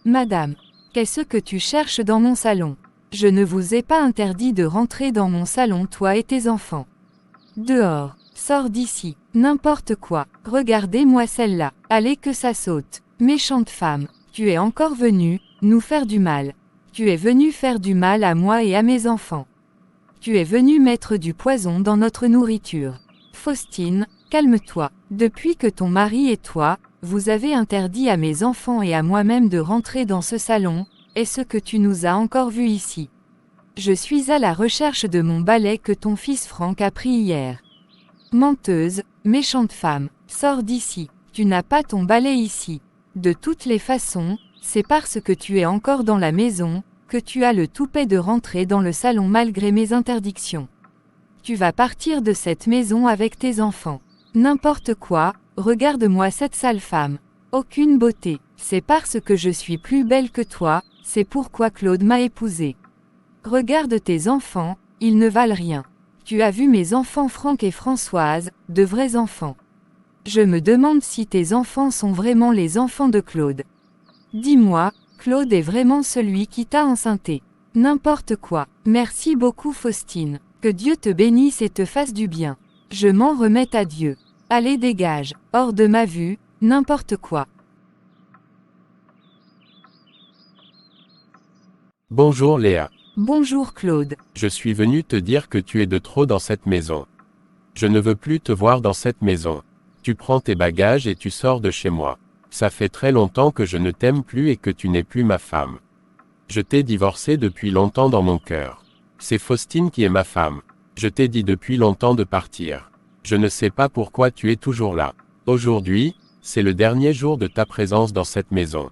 Madame, qu'est-ce que tu cherches dans mon salon? Je ne vous ai pas interdit de rentrer dans mon salon, toi et tes enfants. Dehors, sors d'ici, n'importe quoi, regardez-moi celle-là, allez que ça saute. Méchante femme, tu es encore venue nous faire du mal. Tu es venue faire du mal à moi et à mes enfants. Tu es venue mettre du poison dans notre nourriture. Faustine, calme-toi. Depuis que ton mari et toi, vous avez interdit à mes enfants et à moi-même de rentrer dans ce salon, est-ce que tu nous as encore vus ici? Je suis à la recherche de mon balai que ton fils Franck a pris hier. Menteuse, méchante femme, sors d'ici. Tu n'as pas ton balai ici. De toutes les façons, c'est parce que tu es encore dans la maison, que tu as le toupet de rentrer dans le salon malgré mes interdictions. Tu vas partir de cette maison avec tes enfants. N'importe quoi, regarde-moi cette sale femme. Aucune beauté. C'est parce que je suis plus belle que toi, c'est pourquoi Claude m'a épousée. Regarde tes enfants, ils ne valent rien. Tu as vu mes enfants Franck et Françoise, de vrais enfants. Je me demande si tes enfants sont vraiment les enfants de Claude. Dis-moi, Claude est vraiment celui qui t'a enceinté. N'importe quoi. Merci beaucoup Faustine. Que Dieu te bénisse et te fasse du bien. Je m'en remets à Dieu. Allez dégage, hors de ma vue, n'importe quoi. Bonjour Léa. Bonjour Claude. Je suis venu te dire que tu es de trop dans cette maison. Je ne veux plus te voir dans cette maison. Tu prends tes bagages et tu sors de chez moi. Ça fait très longtemps que je ne t'aime plus et que tu n'es plus ma femme. Je t'ai divorcé depuis longtemps dans mon cœur. C'est Faustine qui est ma femme. Je t'ai dit depuis longtemps de partir. Je ne sais pas pourquoi tu es toujours là. Aujourd'hui, c'est le dernier jour de ta présence dans cette maison.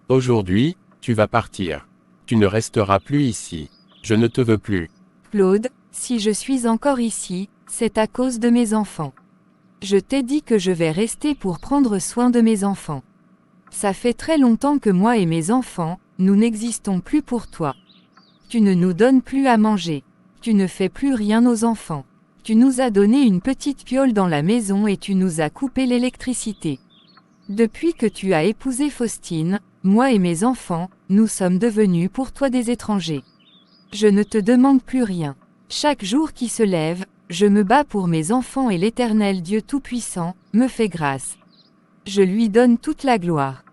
Aujourd'hui, tu vas partir. Tu ne resteras plus ici. Je ne te veux plus. Claude, si je suis encore ici, c'est à cause de mes enfants. Je t'ai dit que je vais rester pour prendre soin de mes enfants. Ça fait très longtemps que moi et mes enfants, nous n'existons plus pour toi. Tu ne nous donnes plus à manger. Tu ne fais plus rien aux enfants. Tu nous as donné une petite piole dans la maison et tu nous as coupé l'électricité. Depuis que tu as épousé Faustine, moi et mes enfants, nous sommes devenus pour toi des étrangers. Je ne te demande plus rien. Chaque jour qui se lève, je me bats pour mes enfants et l'Éternel Dieu Tout-Puissant me fait grâce. Je lui donne toute la gloire.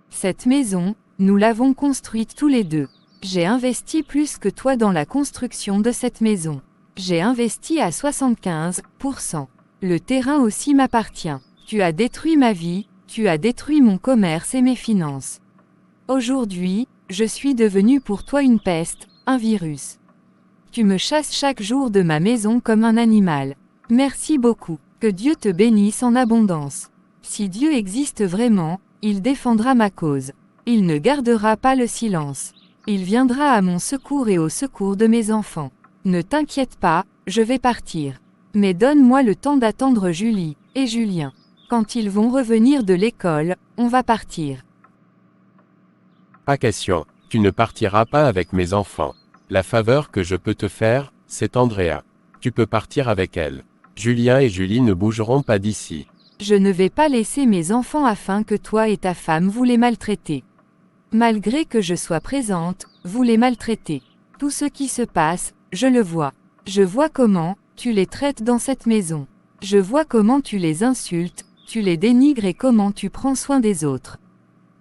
Cette maison, nous l'avons construite tous les deux. J'ai investi plus que toi dans la construction de cette maison. J'ai investi à 75%. Le terrain aussi m'appartient. Tu as détruit ma vie, tu as détruit mon commerce et mes finances. Aujourd'hui, je suis devenu pour toi une peste, un virus. Tu me chasses chaque jour de ma maison comme un animal. Merci beaucoup. Que Dieu te bénisse en abondance. Si Dieu existe vraiment, il défendra ma cause. Il ne gardera pas le silence. Il viendra à mon secours et au secours de mes enfants. Ne t'inquiète pas, je vais partir. Mais donne-moi le temps d'attendre Julie et Julien. Quand ils vont revenir de l'école, on va partir. Pas question. Tu ne partiras pas avec mes enfants. La faveur que je peux te faire, c'est Andrea. Tu peux partir avec elle. Julien et Julie ne bougeront pas d'ici. Je ne vais pas laisser mes enfants afin que toi et ta femme vous les maltraitez. Malgré que je sois présente, vous les maltraitez. Tout ce qui se passe, je le vois. Je vois comment tu les traites dans cette maison. Je vois comment tu les insultes, tu les dénigres et comment tu prends soin des autres.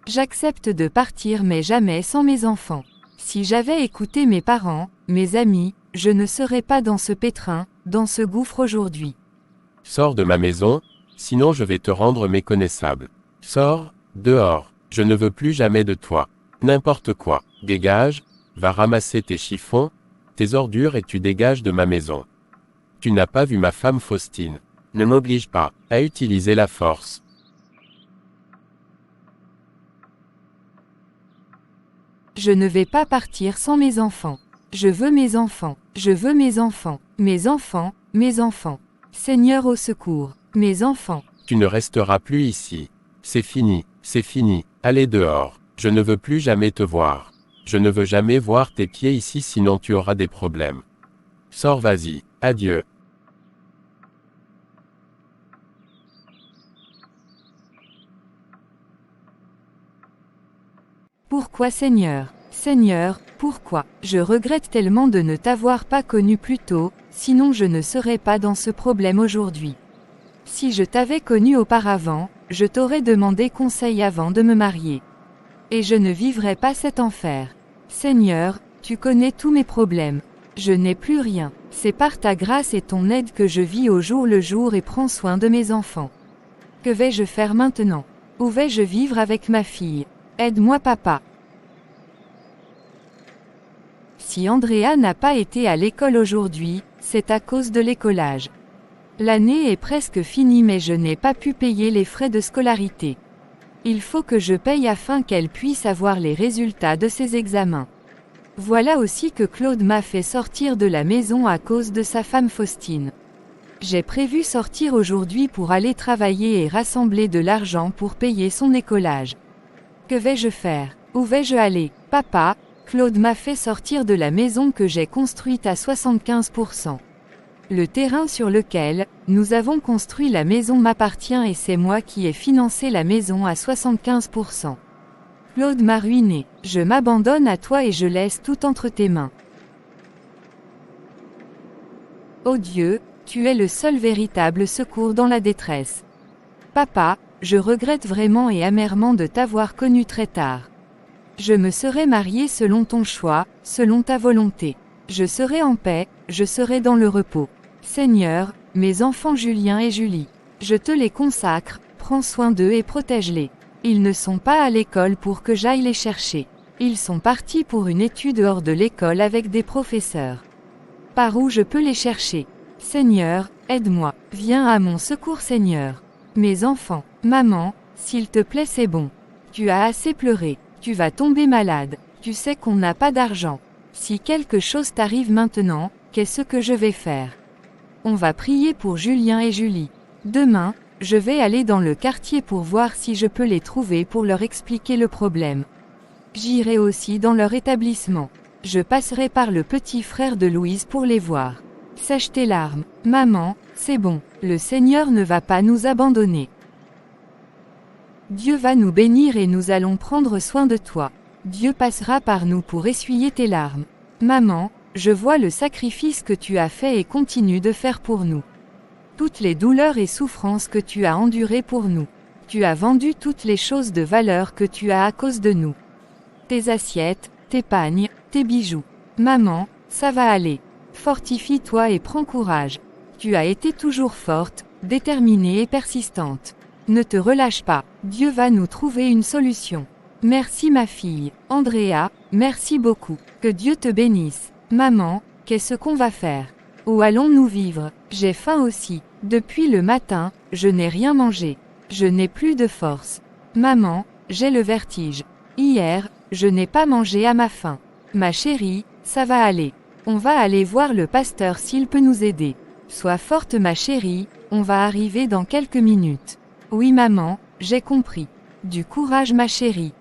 J'accepte de partir mais jamais sans mes enfants. Si j'avais écouté mes parents, mes amis, je ne serais pas dans ce pétrin, dans ce gouffre aujourd'hui. Sors de ma maison, sinon je vais te rendre méconnaissable. Sors, dehors, je ne veux plus jamais de toi. N'importe quoi, dégage, va ramasser tes chiffons, tes ordures et tu dégages de ma maison. Tu n'as pas vu ma femme Faustine. Ne m'oblige pas à utiliser la force. Je ne vais pas partir sans mes enfants. Je veux mes enfants. Je veux mes enfants. Mes enfants, mes enfants. Seigneur au secours. Mes enfants. Tu ne resteras plus ici. C'est fini, allez dehors. Je ne veux plus jamais te voir. Je ne veux jamais voir tes pieds ici sinon tu auras des problèmes. Sors, vas-y, adieu. Pourquoi Seigneur? Seigneur, pourquoi? Je regrette tellement de ne t'avoir pas connu plus tôt, sinon je ne serais pas dans ce problème aujourd'hui. Si je t'avais connu auparavant, je t'aurais demandé conseil avant de me marier. Et je ne vivrais pas cet enfer. Seigneur, tu connais tous mes problèmes. Je n'ai plus rien. C'est par ta grâce et ton aide que je vis au jour le jour et prends soin de mes enfants. Que vais-je faire maintenant? Où vais-je vivre avec ma fille? Aide-moi papa. Si Andrea n'a pas été à l'école aujourd'hui, c'est à cause de l'écolage. L'année est presque finie mais je n'ai pas pu payer les frais de scolarité. Il faut que je paye afin qu'elle puisse avoir les résultats de ses examens. Voilà aussi que Claude m'a fait sortir de la maison à cause de sa femme Faustine. J'ai prévu sortir aujourd'hui pour aller travailler et rassembler de l'argent pour payer son écolage. Que vais-je faire? Où vais-je aller? Papa, Claude m'a fait sortir de la maison que j'ai construite à 75%. Le terrain sur lequel nous avons construit la maison m'appartient et c'est moi qui ai financé la maison à 75%. Claude m'a ruiné. Je m'abandonne à toi et je laisse tout entre tes mains. Ô Dieu, tu es le seul véritable secours dans la détresse. Papa, je regrette vraiment et amèrement de t'avoir connu très tard. Je me serais mariée selon ton choix, selon ta volonté. Je serai en paix, je serai dans le repos. Seigneur, mes enfants Julien et Julie, je te les consacre, prends soin d'eux et protège-les. Ils ne sont pas à l'école pour que j'aille les chercher. Ils sont partis pour une étude hors de l'école avec des professeurs. Par où je peux les chercher? Seigneur, aide-moi, viens à mon secours Seigneur. Mes enfants, maman, s'il te plaît c'est bon. Tu as assez pleuré, tu vas tomber malade, tu sais qu'on n'a pas d'argent. Si quelque chose t'arrive maintenant, qu'est-ce que je vais faire? On va prier pour Julien et Julie. Demain, je vais aller dans le quartier pour voir si je peux les trouver pour leur expliquer le problème. J'irai aussi dans leur établissement. Je passerai par le petit frère de Louise pour les voir. Sèche tes larmes. Maman, c'est bon, le Seigneur ne va pas nous abandonner. Dieu va nous bénir et nous allons prendre soin de toi. Dieu passera par nous pour essuyer tes larmes. Maman, je vois le sacrifice que tu as fait et continue de faire pour nous. Toutes les douleurs et souffrances que tu as endurées pour nous. Tu as vendu toutes les choses de valeur que tu as à cause de nous. Tes assiettes, tes pagnes, tes bijoux. Maman, ça va aller. Fortifie-toi et prends courage. Tu as été toujours forte, déterminée et persistante. Ne te relâche pas, Dieu va nous trouver une solution. Merci ma fille, Andrea, merci beaucoup. Que Dieu te bénisse. Maman, qu'est-ce qu'on va faire? Où allons-nous vivre? J'ai faim aussi. Depuis le matin, je n'ai rien mangé. Je n'ai plus de force. Maman, j'ai le vertige. Hier, je n'ai pas mangé à ma faim. Ma chérie, ça va aller. On va aller voir le pasteur s'il peut nous aider. Sois forte ma chérie, on va arriver dans quelques minutes. Oui maman, j'ai compris. Du courage ma chérie.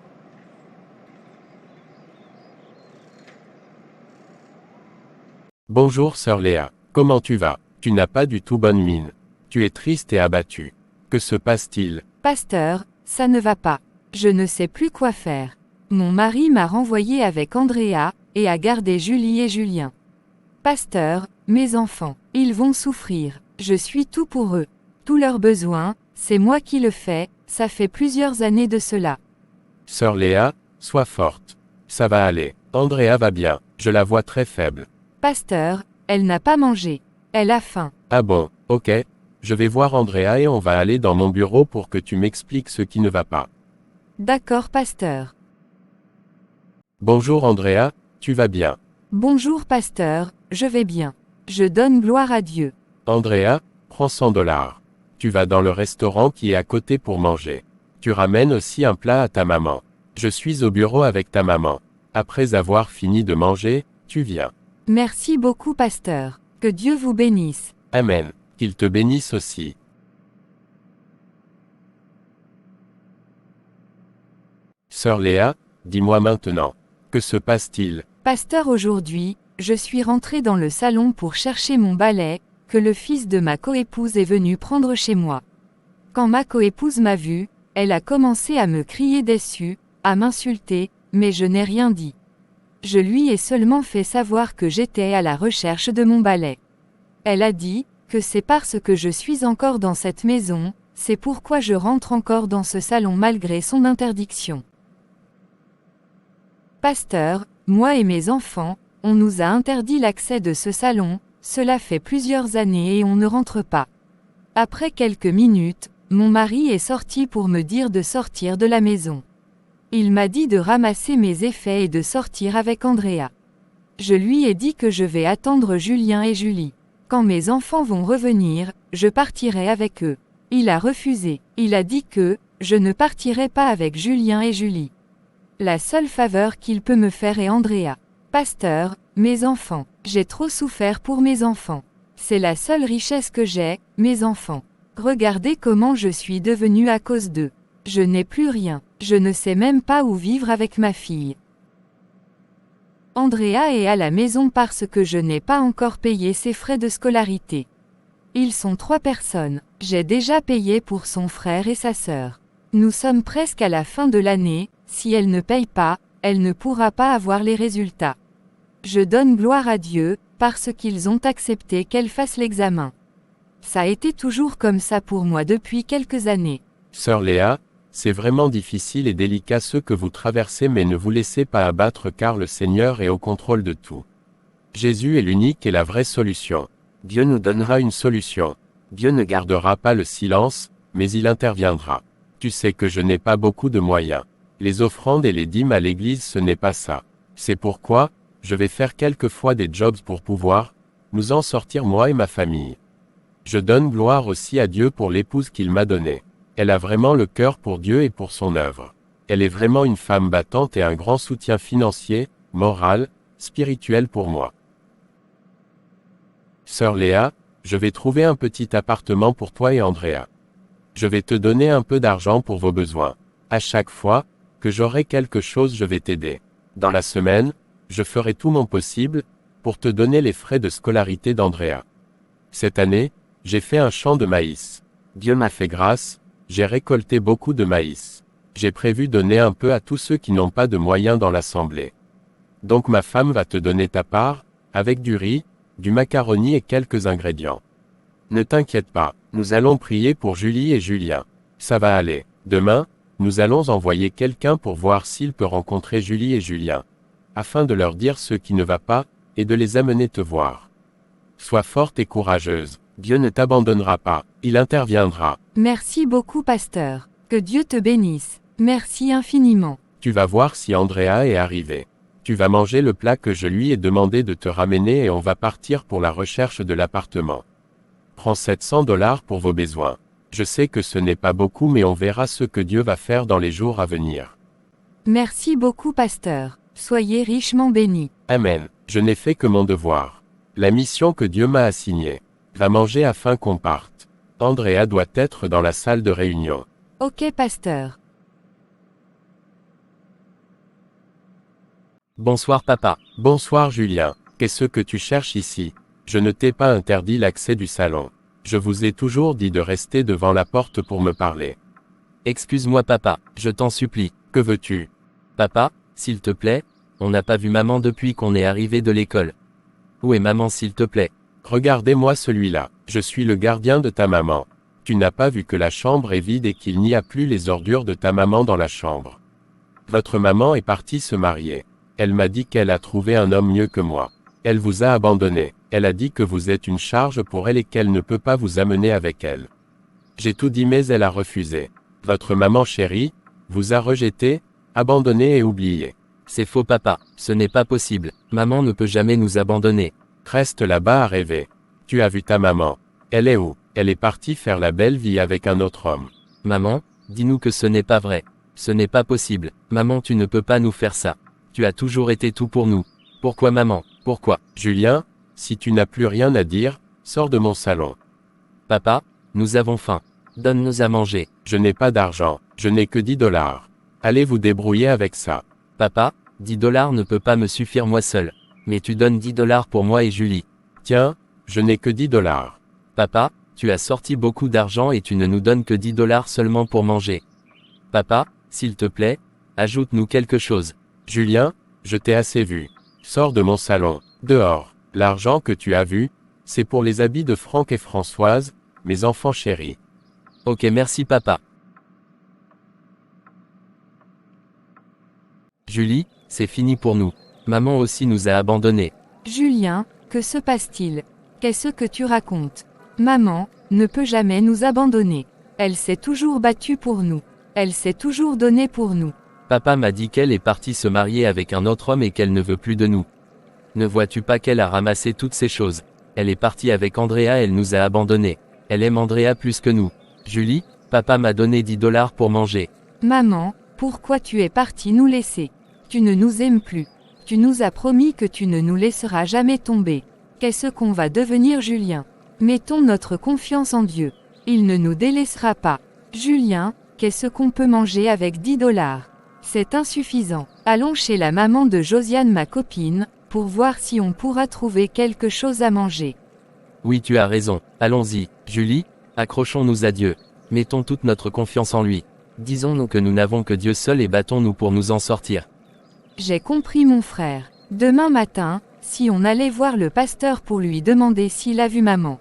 Bonjour sœur Léa, comment tu vas? Tu n'as pas du tout bonne mine. Tu es triste et abattue. Que se passe-t-il? Pasteur, ça ne va pas. Je ne sais plus quoi faire. Mon mari m'a renvoyé avec Andrea, et a gardé Julie et Julien. Pasteur, mes enfants, ils vont souffrir. Je suis tout pour eux. Tous leurs besoins, c'est moi qui le fais, ça fait plusieurs années de cela. Sœur Léa, sois forte. Ça va aller. Andrea va bien, je la vois très faible. Pasteur, elle n'a pas mangé. Elle a faim. Ah bon, ok. Je vais voir Andrea et on va aller dans mon bureau pour que tu m'expliques ce qui ne va pas. D'accord pasteur. Bonjour Andrea, tu vas bien? Bonjour pasteur, je vais bien. Je donne gloire à Dieu. Andrea, prends 100 $. Tu vas dans le restaurant qui est à côté pour manger. Tu ramènes aussi un plat à ta maman. Je suis au bureau avec ta maman. Après avoir fini de manger, tu viens. Merci beaucoup pasteur. Que Dieu vous bénisse. Amen. Qu'il te bénisse aussi. Sœur Léa, dis-moi maintenant. Que se passe-t-il? Pasteur aujourd'hui, je suis rentrée dans le salon pour chercher mon balai, que le fils de ma coépouse est venu prendre chez moi. Quand ma coépouse m'a vue, elle a commencé à me crier dessus, à m'insulter, mais je n'ai rien dit. Je lui ai seulement fait savoir que j'étais à la recherche de mon balai. Elle a dit que c'est parce que je suis encore dans cette maison, c'est pourquoi je rentre encore dans ce salon malgré son interdiction. Pasteur, moi et mes enfants, on nous a interdit l'accès de ce salon, cela fait plusieurs années et on ne rentre pas. Après quelques minutes, mon mari est sorti pour me dire de sortir de la maison. Il m'a dit de ramasser mes effets et de sortir avec Andrea. Je lui ai dit que je vais attendre Julien et Julie. Quand mes enfants vont revenir, je partirai avec eux. Il a refusé. Il a dit que je ne partirai pas avec Julien et Julie. La seule faveur qu'il peut me faire est Andrea. Pasteur, mes enfants. J'ai trop souffert pour mes enfants. C'est la seule richesse que j'ai, mes enfants. Regardez comment je suis devenue à cause d'eux. Je n'ai plus rien. Je ne sais même pas où vivre avec ma fille. Andrea est à la maison parce que je n'ai pas encore payé ses frais de scolarité. Ils sont 3 personnes. J'ai déjà payé pour son frère et sa sœur. Nous sommes presque à la fin de l'année, si elle ne paye pas, elle ne pourra pas avoir les résultats. Je donne gloire à Dieu, parce qu'ils ont accepté qu'elle fasse l'examen. Ça a été toujours comme ça pour moi depuis quelques années. Sœur Léa, c'est vraiment difficile et délicat ce que vous traversez, mais ne vous laissez pas abattre car le Seigneur est au contrôle de tout. Jésus est l'unique et la vraie solution. Dieu nous donnera une solution. Dieu ne gardera pas le silence, mais il interviendra. Tu sais que je n'ai pas beaucoup de moyens. Les offrandes et les dîmes à l'église, ce n'est pas ça. C'est pourquoi, je vais faire quelquefois des jobs pour pouvoir nous en sortir moi et ma famille. Je donne gloire aussi à Dieu pour l'épouse qu'il m'a donnée. Elle a vraiment le cœur pour Dieu et pour son œuvre. Elle est vraiment une femme battante et un grand soutien financier, moral, spirituel pour moi. Sœur Léa, je vais trouver un petit appartement pour toi et Andrea. Je vais te donner un peu d'argent pour vos besoins. À chaque fois que j'aurai quelque chose, je vais t'aider. Dans la semaine, je ferai tout mon possible pour te donner les frais de scolarité d'Andrea. Cette année, j'ai fait un champ de maïs. Dieu m'a fait grâce, j'ai récolté beaucoup de maïs. J'ai prévu donner un peu à tous ceux qui n'ont pas de moyens dans l'assemblée. Donc ma femme va te donner ta part, avec du riz, du macaroni et quelques ingrédients. Ne t'inquiète pas, nous allons prier pour Julie et Julien. Ça va aller. Demain, nous allons envoyer quelqu'un pour voir s'il peut rencontrer Julie et Julien, afin de leur dire ce qui ne va pas, et de les amener te voir. Sois forte et courageuse. Dieu ne t'abandonnera pas, il interviendra. Merci beaucoup pasteur. Que Dieu te bénisse. Merci infiniment. Tu vas voir si Andrea est arrivée. Tu vas manger le plat que je lui ai demandé de te ramener et on va partir pour la recherche de l'appartement. Prends $700 pour vos besoins. Je sais que ce n'est pas beaucoup mais on verra ce que Dieu va faire dans les jours à venir. Merci beaucoup pasteur. Soyez richement bénis. Amen. Je n'ai fait que mon devoir. La mission que Dieu m'a assignée. Va manger afin qu'on parte. Andrea doit être dans la salle de réunion. Ok pasteur. Bonsoir papa. Bonsoir Julien. Qu'est-ce que tu cherches ici? Je ne t'ai pas interdit l'accès du salon. Je vous ai toujours dit de rester devant la porte pour me parler. Excuse-moi papa, je t'en supplie. Que veux-tu? Papa, s'il te plaît, on n'a pas vu maman depuis qu'on est arrivé de l'école. Où est maman s'il te plaît? Regardez-moi celui-là. Je suis le gardien de ta maman. Tu n'as pas vu que la chambre est vide et qu'il n'y a plus les ordures de ta maman dans la chambre. Votre maman est partie se marier. Elle m'a dit qu'elle a trouvé un homme mieux que moi. Elle vous a abandonné. Elle a dit que vous êtes une charge pour elle et qu'elle ne peut pas vous amener avec elle. J'ai tout dit mais elle a refusé. Votre maman chérie vous a rejeté, abandonné et oublié. C'est faux papa, ce n'est pas possible. Maman ne peut jamais nous abandonner. Reste là-bas à rêver. Tu as vu ta maman. Elle est où? Elle est partie faire la belle vie avec un autre homme. Maman, dis-nous que ce n'est pas vrai. Ce n'est pas possible. Maman, tu ne peux pas nous faire ça. Tu as toujours été tout pour nous. Pourquoi maman? Pourquoi? Julien, si tu n'as plus rien à dire, sors de mon salon. Papa, nous avons faim. Donne-nous à manger. Je n'ai pas d'argent. Je n'ai que $10. Allez vous débrouiller avec ça. Papa, $10 ne peut pas me suffire moi seul. Mais tu donnes $10 pour moi et Julie. Tiens, je n'ai que $10. Papa, tu as sorti beaucoup d'argent et tu ne nous donnes que $10 seulement pour manger. Papa, s'il te plaît, ajoute-nous quelque chose. Julien, je t'ai assez vu. Sors de mon salon, dehors. L'argent que tu as vu, c'est pour les habits de Franck et Françoise, mes enfants chéris. Ok, merci papa. Julie, c'est fini pour nous. Maman aussi nous a abandonnés. Julien, que se passe-t-il? Qu'est-ce que tu racontes? Maman ne peut jamais nous abandonner. Elle s'est toujours battue pour nous. Elle s'est toujours donnée pour nous. Papa m'a dit qu'elle est partie se marier avec un autre homme et qu'elle ne veut plus de nous. Ne vois-tu pas qu'elle a ramassé toutes ces choses? Elle est partie avec Andrea, elle nous a abandonnés. Elle aime Andrea plus que nous. Julie, papa m'a donné 10 $ pour manger. Maman, pourquoi tu es partie nous laisser? Tu ne nous aimes plus. Tu nous as promis que tu ne nous laisseras jamais tomber. Qu'est-ce qu'on va devenir, Julien? Mettons notre confiance en Dieu. Il ne nous délaissera pas. Julien, qu'est-ce qu'on peut manger avec 10 $? C'est insuffisant. Allons chez la maman de Josiane, ma copine, pour voir si on pourra trouver quelque chose à manger. Oui, tu as raison. Allons-y. Julie, accrochons-nous à Dieu. Mettons toute notre confiance en lui. Disons-nous que nous n'avons que Dieu seul et battons-nous pour nous en sortir. J'ai compris, mon frère. Demain matin, si on allait voir le pasteur pour lui demander s'il a vu maman.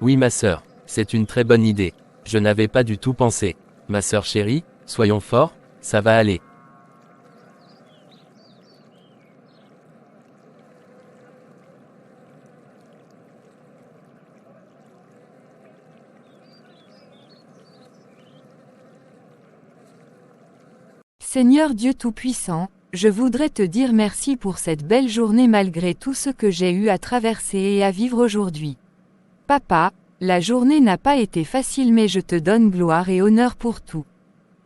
Oui, ma sœur, c'est une très bonne idée. Je n'avais pas du tout pensé. Ma sœur chérie, soyons forts, ça va aller. Seigneur Dieu Tout-Puissant, je voudrais te dire merci pour cette belle journée malgré tout ce que j'ai eu à traverser et à vivre aujourd'hui. Papa, la journée n'a pas été facile mais je te donne gloire et honneur pour tout.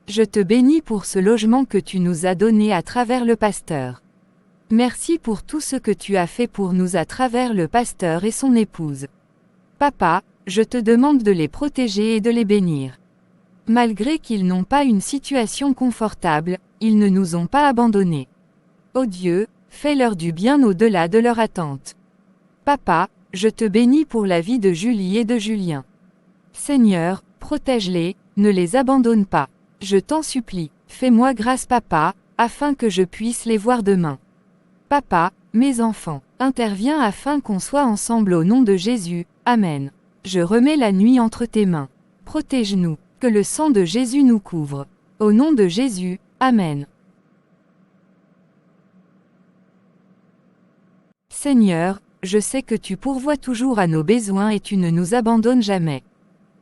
Je te bénis pour ce logement que tu nous as donné à travers le pasteur. Merci pour tout ce que tu as fait pour nous à travers le pasteur et son épouse. Papa, je te demande de les protéger et de les bénir. Malgré qu'ils n'ont pas une situation confortable, ils ne nous ont pas abandonnés. Ô Dieu, fais-leur du bien au-delà de leur attente. Papa, je te bénis pour la vie de Julie et de Julien. Seigneur, protège-les, ne les abandonne pas. Je t'en supplie, fais-moi grâce papa, afin que je puisse les voir demain. Papa, mes enfants, interviens afin qu'on soit ensemble au nom de Jésus, Amen. Je remets la nuit entre tes mains. Protège-nous. Que le sang de Jésus nous couvre. Au nom de Jésus, Amen. Seigneur, je sais que tu pourvois toujours à nos besoins et tu ne nous abandonnes jamais.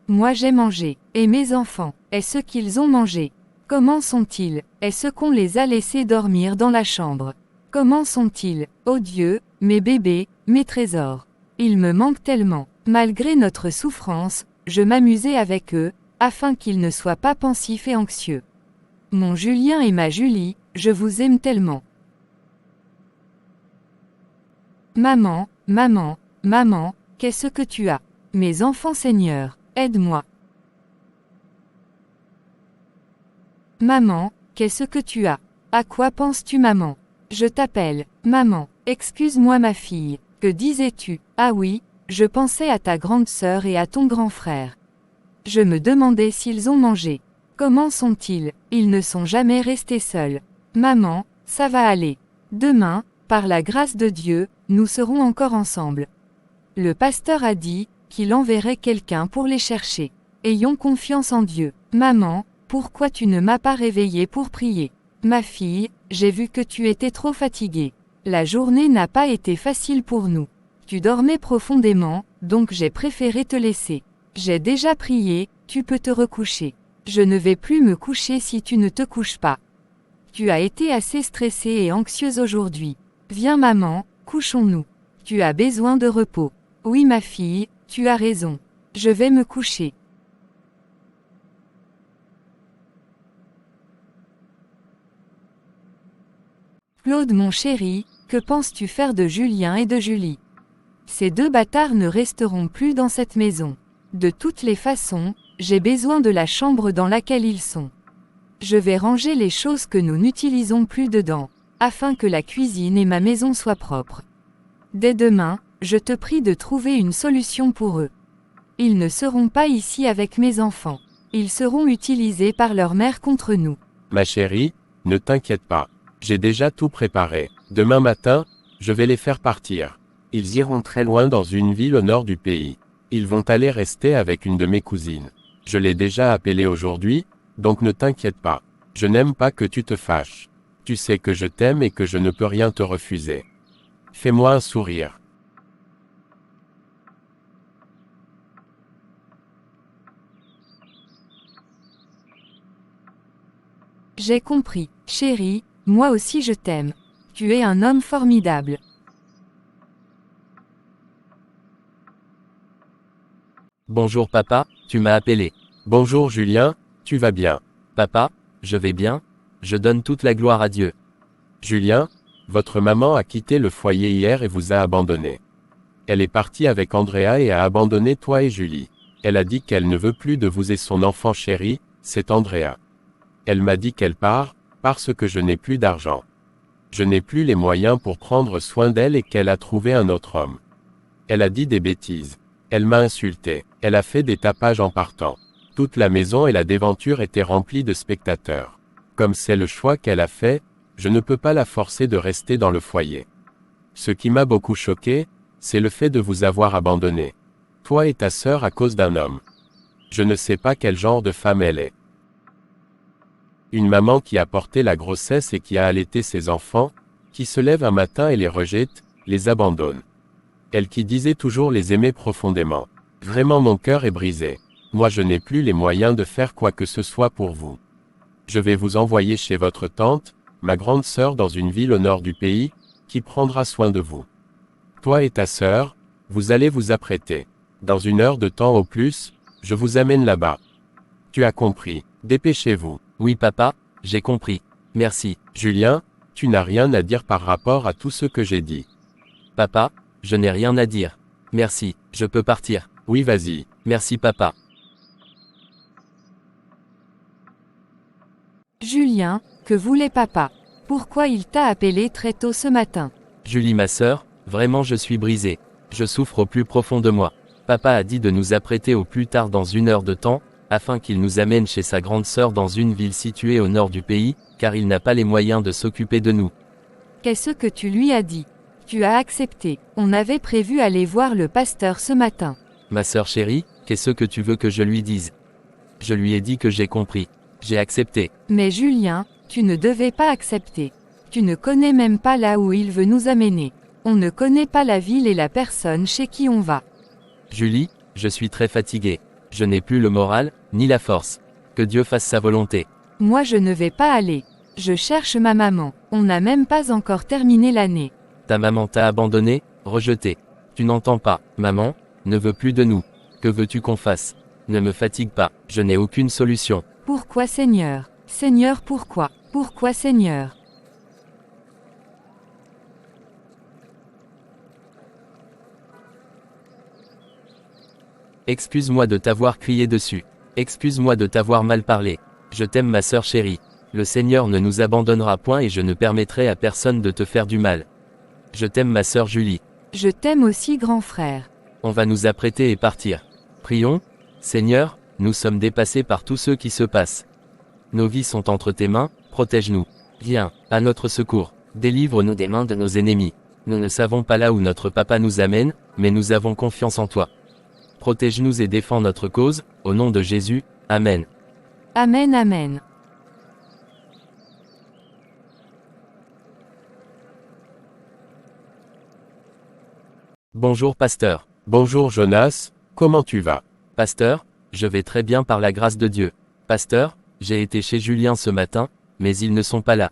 Moi j'ai mangé, et mes enfants, est-ce qu'ils ont mangé? Comment sont-ils? Est-ce qu'on les a laissés dormir dans la chambre? Comment sont-ils, ô Dieu, mes bébés, mes trésors? Ils me manquent tellement. Malgré notre souffrance, je m'amusais avec eux, afin qu'ils ne soient pas pensifs et anxieux. Mon Julien et ma Julie, je vous aime tellement. Maman, maman, maman, qu'est-ce que tu as? Mes enfants Seigneur, aide-moi. Maman, qu'est-ce que tu as? À quoi penses-tu maman? Je t'appelle, maman, excuse-moi ma fille, que disais-tu? Ah oui, je pensais à ta grande sœur et à ton grand frère. Je me demandais s'ils ont mangé. Comment sont-ils? Ils ne sont jamais restés seuls. Maman, ça va aller. Demain, par la grâce de Dieu, nous serons encore ensemble. Le pasteur a dit qu'il enverrait quelqu'un pour les chercher. Ayons confiance en Dieu. Maman, pourquoi tu ne m'as pas réveillée pour prier? Ma fille, j'ai vu que tu étais trop fatiguée. La journée n'a pas été facile pour nous. Tu dormais profondément, donc j'ai préféré te laisser. J'ai déjà prié, tu peux te recoucher. Je ne vais plus me coucher si tu ne te couches pas. Tu as été assez stressée et anxieuse aujourd'hui. Viens maman, couchons-nous. Tu as besoin de repos. Oui ma fille, tu as raison. Je vais me coucher. Claude mon chéri, que penses-tu faire de Julien et de Julie? Ces deux bâtards ne resteront plus dans cette maison. De toutes les façons, j'ai besoin de la chambre dans laquelle ils sont. Je vais ranger les choses que nous n'utilisons plus dedans, afin que la cuisine et ma maison soient propres. Dès demain, je te prie de trouver une solution pour eux. Ils ne seront pas ici avec mes enfants. Ils seront utilisés par leur mère contre nous. Ma chérie, ne t'inquiète pas. J'ai déjà tout préparé. Demain matin, je vais les faire partir. Ils iront très loin dans une ville au nord du pays. Ils vont aller rester avec une de mes cousines. Je l'ai déjà appelée aujourd'hui, donc ne t'inquiète pas. Je n'aime pas que tu te fâches. Tu sais que je t'aime et que je ne peux rien te refuser. Fais-moi un sourire. J'ai compris, chérie, moi aussi je t'aime. Tu es un homme formidable. Bonjour papa, tu m'as appelé. Bonjour Julien, tu vas bien? Papa, je vais bien. Je donne toute la gloire à Dieu. Julien, votre maman a quitté le foyer hier et vous a abandonné. Elle est partie avec Andrea et a abandonné toi et Julie. Elle a dit qu'elle ne veut plus de vous et son enfant chéri, c'est Andrea. Elle m'a dit qu'elle part, parce que je n'ai plus d'argent. Je n'ai plus les moyens pour prendre soin d'elle et qu'elle a trouvé un autre homme. Elle a dit des bêtises. Elle m'a insulté. Elle a fait des tapages en partant. Toute la maison et la déventure étaient remplies de spectateurs. Comme c'est le choix qu'elle a fait, je ne peux pas la forcer de rester dans le foyer. Ce qui m'a beaucoup choqué, c'est le fait de vous avoir abandonné. Toi et ta sœur à cause d'un homme. Je ne sais pas quel genre de femme elle est. Une maman qui a porté la grossesse et qui a allaité ses enfants, qui se lève un matin et les rejette, les abandonne. Elle qui disait toujours les aimer profondément. Vraiment mon cœur est brisé. Moi je n'ai plus les moyens de faire quoi que ce soit pour vous. Je vais vous envoyer chez votre tante, ma grande sœur dans une ville au nord du pays, qui prendra soin de vous. Toi et ta sœur, vous allez vous apprêter. Dans 1 heure de temps au plus, je vous amène là-bas. Tu as compris, dépêchez-vous. Oui papa, j'ai compris. Merci. Julien, tu n'as rien à dire par rapport à tout ce que j'ai dit. Papa, je n'ai rien à dire. Merci, je peux partir. Oui vas-y. Merci papa. Julien, que voulait papa? Pourquoi il t'a appelé très tôt ce matin? Julie ma sœur, vraiment je suis brisé. Je souffre au plus profond de moi. Papa a dit de nous apprêter au plus tard dans 1 heure de temps, afin qu'il nous amène chez sa grande sœur dans une ville située au nord du pays, car il n'a pas les moyens de s'occuper de nous. Qu'est-ce que tu lui as dit? Tu as accepté. On avait prévu aller voir le pasteur ce matin. Ma sœur chérie, qu'est-ce que tu veux que je lui dise? Je lui ai dit que j'ai compris. J'ai accepté. Mais Julien, tu ne devais pas accepter. Tu ne connais même pas là où il veut nous amener. On ne connaît pas la ville et la personne chez qui on va. Julie, je suis très fatigué. Je n'ai plus le moral, ni la force. Que Dieu fasse sa volonté. Moi je ne vais pas aller. Je cherche ma maman. On n'a même pas encore terminé l'année. Ta maman t'a abandonné, rejeté. Tu n'entends pas, maman, ne veut plus de nous. Que veux-tu qu'on fasse? Ne me fatigue pas, je n'ai aucune solution. Pourquoi Seigneur? Seigneur pourquoi? Pourquoi Seigneur? Excuse-moi de t'avoir crié dessus. Excuse-moi de t'avoir mal parlé. Je t'aime ma sœur chérie. Le Seigneur ne nous abandonnera point et je ne permettrai à personne de te faire du mal. Je t'aime ma sœur Julie. Je t'aime aussi grand frère. On va nous apprêter et partir. Prions. Seigneur, nous sommes dépassés par tout ce qui se passe. Nos vies sont entre tes mains, protège-nous. Viens, à notre secours. Délivre-nous des mains de nos ennemis. Nous ne savons pas là où notre papa nous amène, mais nous avons confiance en toi. Protège-nous et défends notre cause, au nom de Jésus, Amen. Amen, amen. Bonjour pasteur. Bonjour Jonas, comment tu vas? Pasteur, je vais très bien par la grâce de Dieu. Pasteur, j'ai été chez Julien ce matin, mais ils ne sont pas là.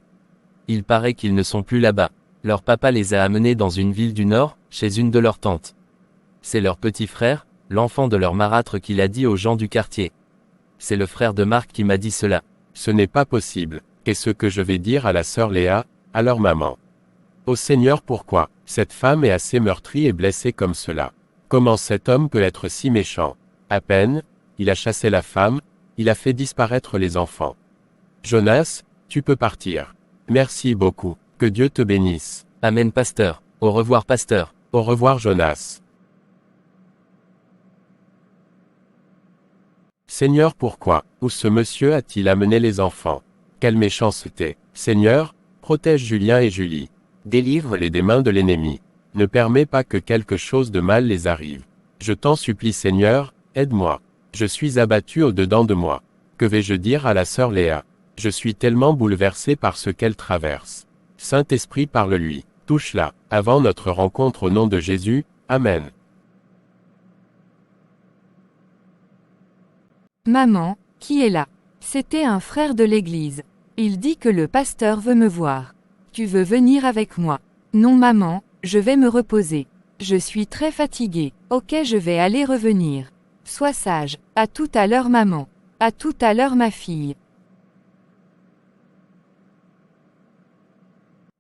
Il paraît qu'ils ne sont plus là-bas. Leur papa les a amenés dans une ville du Nord, chez une de leurs tantes. C'est leur petit frère, l'enfant de leur marâtre qui l'a dit aux gens du quartier. C'est le frère de Marc qui m'a dit cela. Ce n'est pas possible. Qu'est-ce que je vais dire à la sœur Léa, à leur maman? Ô Seigneur, pourquoi cette femme est assez meurtrie et blessée comme cela? Comment cet homme peut être si méchant? À peine, il a chassé la femme, il a fait disparaître les enfants. Jonas, tu peux partir. Merci beaucoup. Que Dieu te bénisse. Amen pasteur. Au revoir pasteur. Au revoir Jonas. Seigneur, pourquoi? Où ce monsieur a-t-il amené les enfants? Quelle méchanceté! Seigneur, Protège Julien et Julie. Délivre-les des mains de l'ennemi. Ne permets pas que quelque chose de mal les arrive. Je t'en supplie Seigneur, aide-moi. Je suis abattu au-dedans de moi. Que vais-je dire à la sœur Léa? Je suis tellement bouleversé par ce qu'elle traverse. Saint-Esprit parle-lui. Touche-la, avant notre rencontre au nom de Jésus. Amen. Maman, qui est là? C'était un frère de l'église. Il dit que le pasteur veut me voir. Tu veux venir avec moi? Non maman, je vais me reposer. Je suis très fatiguée. Ok, je vais aller revenir. Sois sage. À tout à l'heure maman. À tout à l'heure ma fille.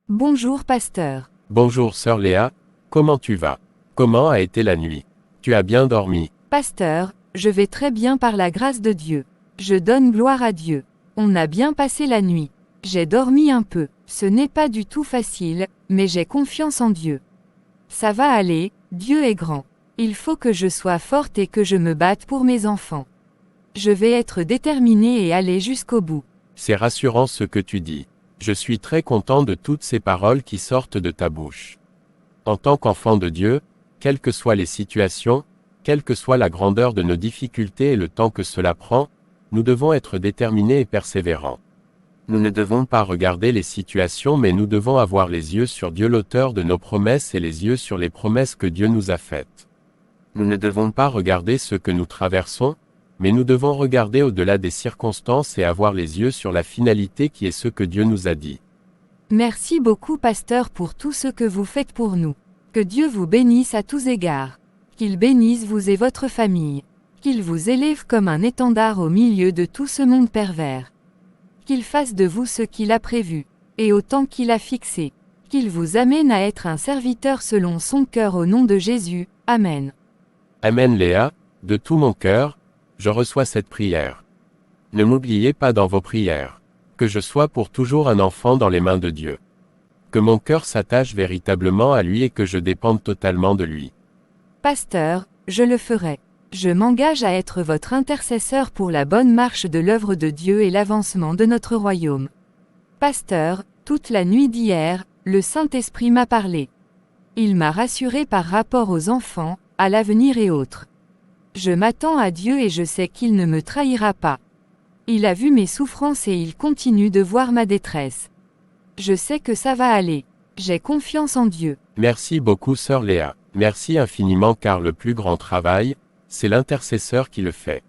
Bonjour pasteur. Bonjour sœur Léa, comment tu vas? Comment a été la nuit? Tu as bien dormi? Pasteur, je vais très bien par la grâce de Dieu. Je donne gloire à Dieu. On a bien passé la nuit. J'ai dormi un peu. Ce n'est pas du tout facile, mais j'ai confiance en Dieu. Ça va aller, Dieu est grand. Il faut que je sois forte et que je me batte pour mes enfants. Je vais être déterminée et aller jusqu'au bout. C'est rassurant ce que tu dis. Je suis très content de toutes ces paroles qui sortent de ta bouche. En tant qu'enfant de Dieu, quelles que soient les situations, quelle que soit la grandeur de nos difficultés et le temps que cela prend, nous devons être déterminés et persévérants. Nous ne devons pas regarder les situations mais nous devons avoir les yeux sur Dieu l'auteur de nos promesses et les yeux sur les promesses que Dieu nous a faites. Nous ne devons pas regarder ce que nous traversons, mais nous devons regarder au-delà des circonstances et avoir les yeux sur la finalité qui est ce que Dieu nous a dit. Merci beaucoup pasteur pour tout ce que vous faites pour nous. Que Dieu vous bénisse à tous égards. Qu'il bénisse vous et votre famille. Qu'il vous élève comme un étendard au milieu de tout ce monde pervers. Qu'il fasse de vous ce qu'il a prévu, et autant qu'il a fixé. Qu'il vous amène à être un serviteur selon son cœur au nom de Jésus. Amen. Amen Léa, de tout mon cœur, je reçois cette prière. Ne m'oubliez pas dans vos prières. Que je sois pour toujours un enfant dans les mains de Dieu. Que mon cœur s'attache véritablement à lui et que je dépende totalement de lui. Pasteur, je le ferai. Je m'engage à être votre intercesseur pour la bonne marche de l'œuvre de Dieu et l'avancement de notre royaume. Pasteur, toute la nuit d'hier, le Saint-Esprit m'a parlé. Il m'a rassuré par rapport aux enfants, à l'avenir et autres. Je m'attends à Dieu et je sais qu'il ne me trahira pas. Il a vu mes souffrances et il continue de voir ma détresse. Je sais que ça va aller. J'ai confiance en Dieu. Merci beaucoup sœur Léa. Merci infiniment car le plus grand travail, c'est l'intercesseur qui le fait.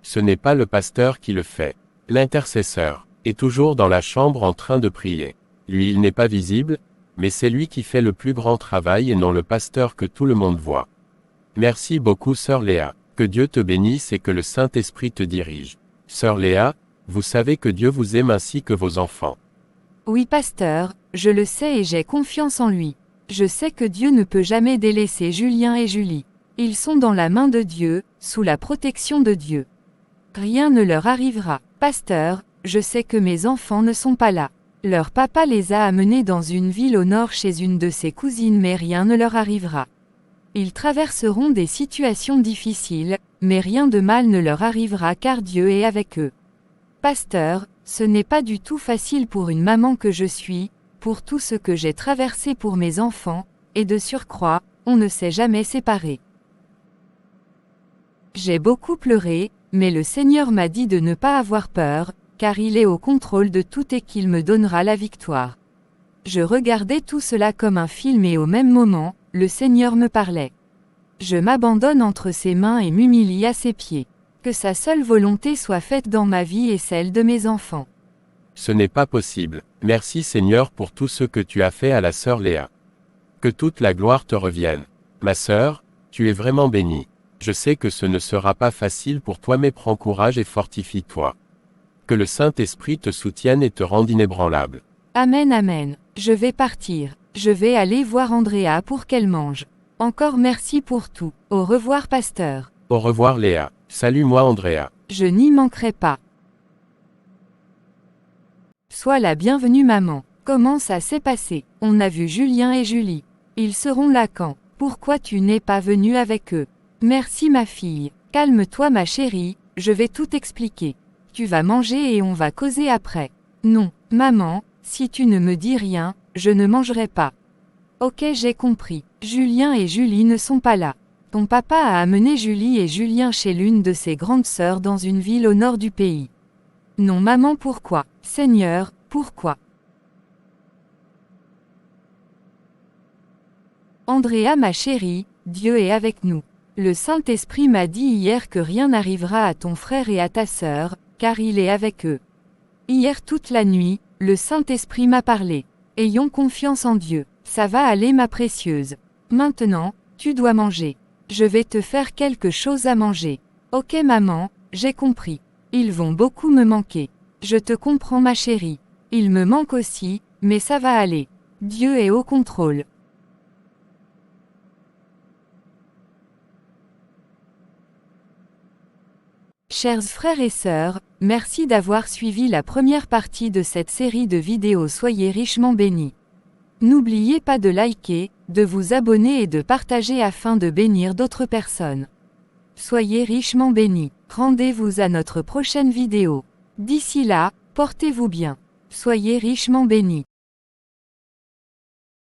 Ce n'est pas le pasteur qui le fait. L'intercesseur est toujours dans la chambre en train de prier. Lui il n'est pas visible, mais c'est lui qui fait le plus grand travail et non le pasteur que tout le monde voit. Merci beaucoup sœur Léa. Que Dieu te bénisse et que le Saint-Esprit te dirige. Sœur Léa, vous savez que Dieu vous aime ainsi que vos enfants. Oui pasteur, je le sais et j'ai confiance en lui. Je sais que Dieu ne peut jamais délaisser Julien et Julie. Ils sont dans la main de Dieu, sous la protection de Dieu. Rien ne leur arrivera. Pasteur, je sais que mes enfants ne sont pas là. Leur papa les a amenés dans une ville au nord chez une de ses cousines mais rien ne leur arrivera. Ils traverseront des situations difficiles, mais rien de mal ne leur arrivera car Dieu est avec eux. Pasteur, ce n'est pas du tout facile pour une maman que je suis, pour tout ce que j'ai traversé pour mes enfants, et de surcroît, on ne s'est jamais séparés. J'ai beaucoup pleuré, mais le Seigneur m'a dit de ne pas avoir peur, car il est au contrôle de tout et qu'il me donnera la victoire. Je regardais tout cela comme un film et au même moment, le Seigneur me parlait. Je m'abandonne entre ses mains et m'humilie à ses pieds. Que sa seule volonté soit faite dans ma vie et celle de mes enfants. Ce n'est pas possible. Merci Seigneur pour tout ce que tu as fait à la sœur Léa. Que toute la gloire te revienne. Ma sœur, tu es vraiment bénie. Je sais que ce ne sera pas facile pour toi mais prends courage et fortifie-toi. Que le Saint-Esprit te soutienne et te rende inébranlable. Amen amen. Je vais partir. Je vais aller voir Andrea pour qu'elle mange. Encore merci pour tout. Au revoir pasteur. Au revoir Léa. Salut-moi Andrea. Je n'y manquerai pas. Sois la bienvenue maman. Comment ça s'est passé? On a vu Julien et Julie. Ils seront là quand? Pourquoi tu n'es pas venue avec eux? Merci ma fille. Calme-toi ma chérie, je vais tout expliquer. Tu vas manger et on va causer après. Non, maman, Si tu ne me dis rien, je ne mangerai pas. Ok, j'ai compris. Julien et Julie ne sont pas là. Ton papa a amené Julie et Julien chez l'une de ses grandes sœurs dans une ville au nord du pays. Non maman, pourquoi? Seigneur, pourquoi? Andrea ma chérie, Dieu est avec nous. Le Saint-Esprit m'a dit hier que rien n'arrivera à ton frère et à ta sœur, car il est avec eux. Hier toute la nuit, le Saint-Esprit m'a parlé. Ayons confiance en Dieu. Ça va aller ma précieuse. Maintenant, tu dois manger. Je vais te faire quelque chose à manger. Ok maman, j'ai compris. Ils vont beaucoup me manquer. Je te comprends ma chérie. Ils me manquent aussi, mais ça va aller. Dieu est au contrôle. Chers frères et sœurs, merci d'avoir suivi la première partie de cette série de vidéos. Soyez richement bénis. N'oubliez pas de liker, de vous abonner et de partager afin de bénir d'autres personnes. Soyez richement bénis. Rendez-vous à notre prochaine vidéo. D'ici là, portez-vous bien. Soyez richement bénis.